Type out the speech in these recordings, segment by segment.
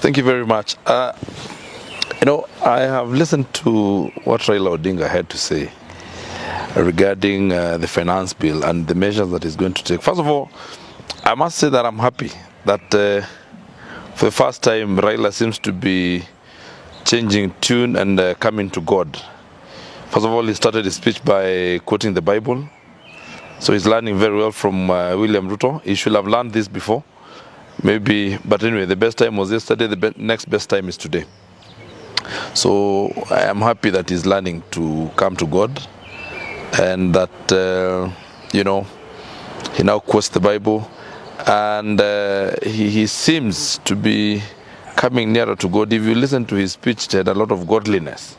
Thank you very much. I have listened to what Raila Odinga had to say regarding the finance bill and the measures that he's going to take. First of all, I must say that I'm happy that for the first time Raila seems to be changing tune and coming to God. First of all, he started his speech by quoting the Bible. So he's learning very well from William Ruto. He should have learned this before. Maybe, but anyway, the best time was yesterday, the next best time is today. So I am happy that he's learning to come to God, and that, he now quotes the Bible, and he seems to be coming nearer to God. If you listen to his speech, it had a lot of godliness,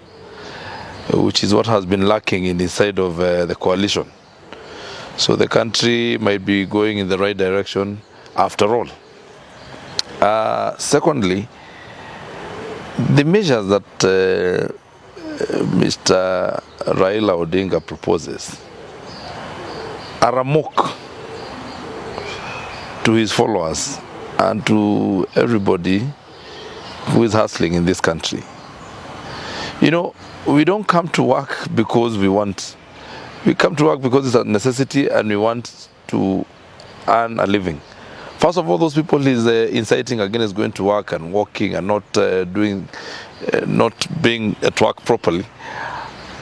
which is what has been lacking in the side of the coalition. So the country might be going in the right direction after all. Secondly, the measures that Mr. Raila Odinga proposes are a mock to his followers and to everybody who is hustling in this country. We don't come to work because we want. We come to work because it's a necessity and we want to earn a living. First of all, those people he's inciting against going to work and working and not being at work properly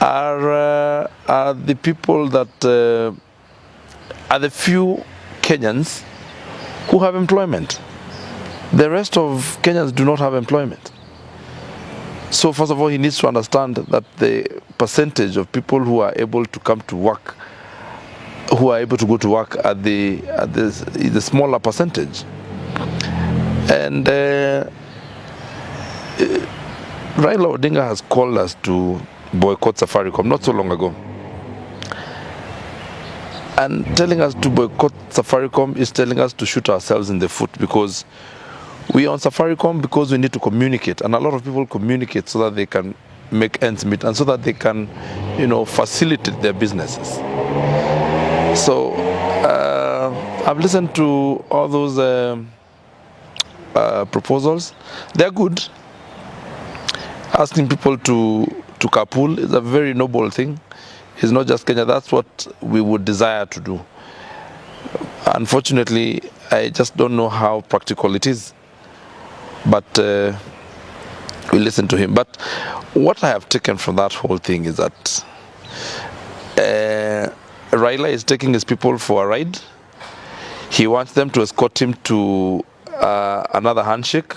are the people that are the few Kenyans who have employment. The rest of Kenyans do not have employment. So first of all, he needs to understand that the percentage of people who are able to come to work, who are able to go to work at the smaller percentage. And Raila Odinga has called us to boycott Safaricom not so long ago. And telling us to boycott Safaricom is telling us to shoot ourselves in the foot, because we are on Safaricom because we need to communicate, and a lot of people communicate so that they can make ends meet and so that they can, facilitate their businesses. So I've listened to all those proposals. They're good. Asking people to carpool is a very noble thing. It's not just Kenya. That's what we would desire to do. Unfortunately, I just don't know how practical it is. But we listen to him. But what I have taken from that whole thing is that Raila is taking his people for a ride. He wants them to escort him to another handshake.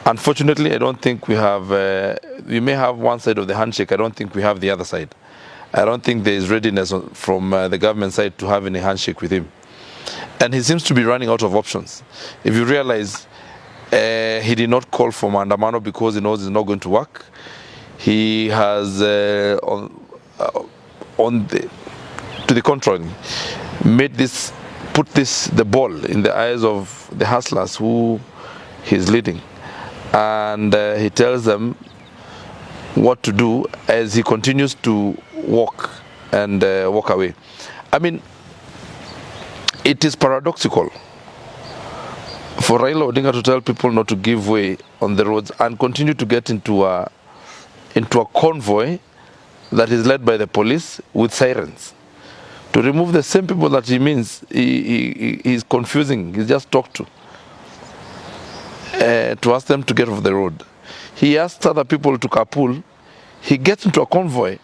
Unfortunately, I don't think we have, we may have one side of the handshake. I don't think we have the other side. I don't think there is readiness from the government side to have any handshake with him. And he seems to be running out of options. If you realize, he did not call for Mandamano because he knows it's not going to work. He has, to the contrary, put the ball in the eyes of the hustlers who he's leading. And he tells them what to do as he continues to walk and walk away. I mean, it is paradoxical for Raila Odinga to tell people not to give way on the roads and continue to get into a convoy that is led by the police with sirens to remove the same people that he means he's confusing. He's just talked to ask them to get off the road. He asked other people to carpool. He gets into a convoy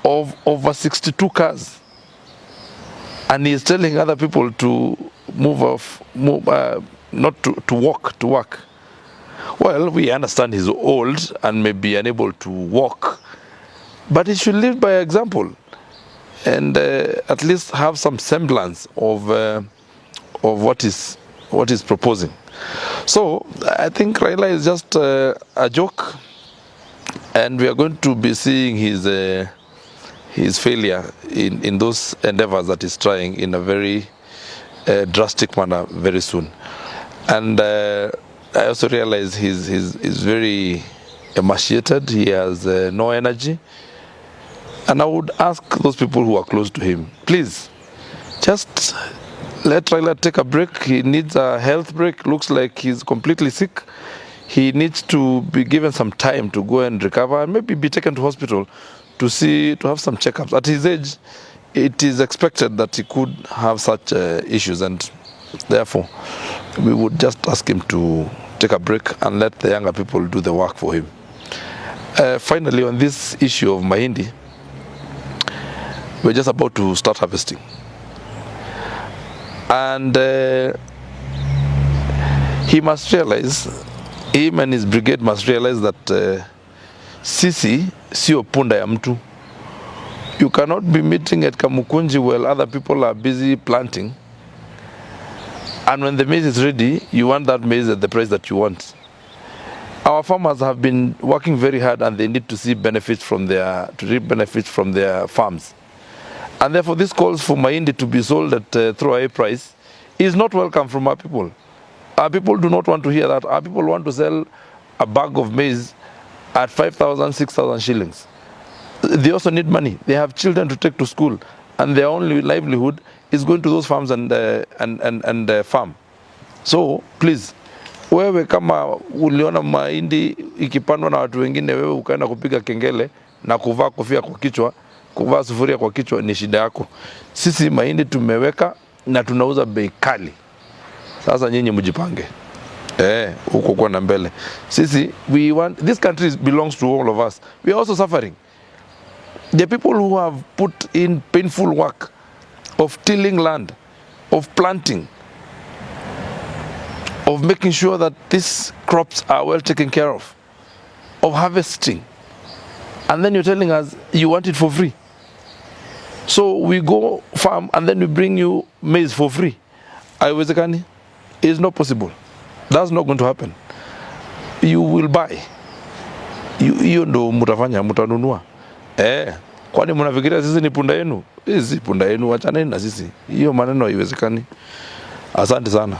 of over 62 cars, and he's telling other people to not to walk to work. Well, we understand he's old and may be unable to walk, but he should live by example and at least have some semblance of what is proposing. So I think Raila is just a joke, and we are going to be seeing his failure in those endeavors that he's trying in a very drastic manner very soon. And I also realize he's very emaciated. He has no energy. And I would ask those people who are close to him, please, just let Raila take a break. He needs a health break. Looks like he's completely sick. he needs to be given some time to go and recover and maybe be taken to hospital to have some checkups. At his age, it is expected that he could have such issues, and therefore we would just ask him to take a break and let the younger people do the work for him. Finally, on this issue of mahindi, we're just about to start harvesting, and he must realize, him and his brigade must realize that sisi sio punda ya mtu. You cannot be meeting at Kamukunji while other people are busy planting, and when the maize is ready, you want that maize at the price that you want. Our farmers have been working very hard, and they need to see benefits from reap benefits from their farms. And therefore, this calls for mahindi to be sold at through a price is not welcome from our people. Our people do not want to hear that. Our people want to sell a bag of maize at 5,000, 6,000 shillings. They also need money. They have children to take to school, and their only livelihood is going to those farms and farm. So please, wewe kama uliona mahindi ikipandwa na watu wengine, wewe ukaenda kupiga kengele na kuvaa kofia kwa kichwa, kuvaa sufuria kwa kichwa, ni shida yako. Sisi mahindi tumeweka na tunauza bei kali. Sasa nyinyi mjipange. Huko kwa na mbele. Sisi, we want, this country belongs to all of us. We are also suffering. The people who have put in painful work of tilling land, of planting, of making sure that these crops are well taken care of harvesting, and then you're telling us you want it for free. So we go farm and then we bring you maize for free. Haiwezekani. It is not possible. That's not going to happen. You will buy. Hiyo ndo mutafanya, mutanunua. Kwani mnafikiria sisi ni punda yenu? Sisi punda yenu, wachaneni na sisi. Hiyo maneno haiwezekani. Asante sana.